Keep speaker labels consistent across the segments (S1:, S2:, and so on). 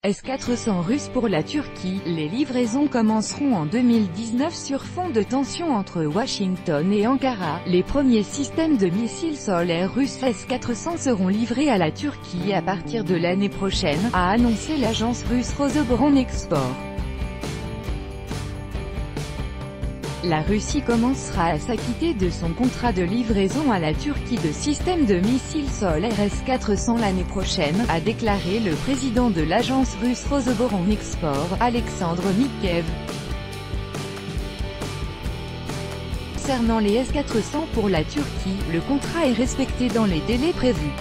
S1: S-400 russes pour la Turquie. Les livraisons commenceront en 2019 sur fond de tensions entre Washington et Ankara. Les premiers systèmes de missiles solaires russes S-400 seront livrés à la Turquie à partir de l'année prochaine, a annoncé l'agence russe Rosoboronexport. La Russie commencera à s'acquitter de son contrat de livraison à la Turquie de systèmes de missiles solaires S-400 l'année prochaine, a déclaré le président de l'agence russe Rosoboronexport, Alexandre Mikheev. Concernant les S-400 pour la Turquie, le contrat est respecté dans les délais prévus.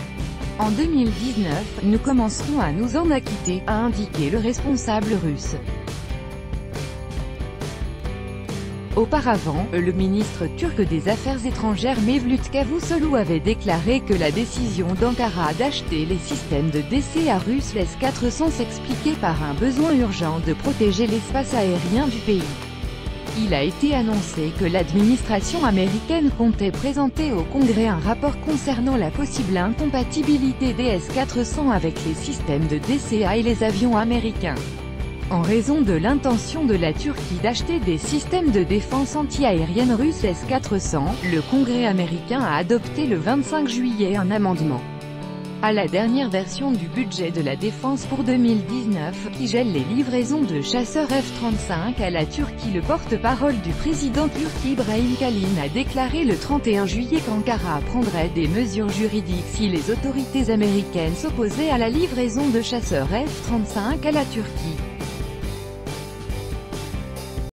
S1: En 2019, nous commencerons à nous en acquitter, a indiqué le responsable russe. Auparavant, le ministre turc des Affaires étrangères Mevlut Cavusoglu avait déclaré que la décision d'Ankara d'acheter les systèmes de DCA russes S-400 s'expliquait par un besoin urgent de protéger l'espace aérien du pays. Il a été annoncé que l'administration américaine comptait présenter au Congrès un rapport concernant la possible incompatibilité des S-400 avec les systèmes de DCA et les avions américains. En raison de l'intention de la Turquie d'acheter des systèmes de défense anti-aérienne russes S-400, le Congrès américain a adopté le 25 juillet un amendement à la dernière version du budget de la défense pour 2019, qui gèle les livraisons de chasseurs F-35 à la Turquie. Le porte-parole du président turc Ibrahim Kalin a déclaré le 31 juillet qu'Ankara prendrait des mesures juridiques si les autorités américaines s'opposaient à la livraison de chasseurs F-35 à la Turquie.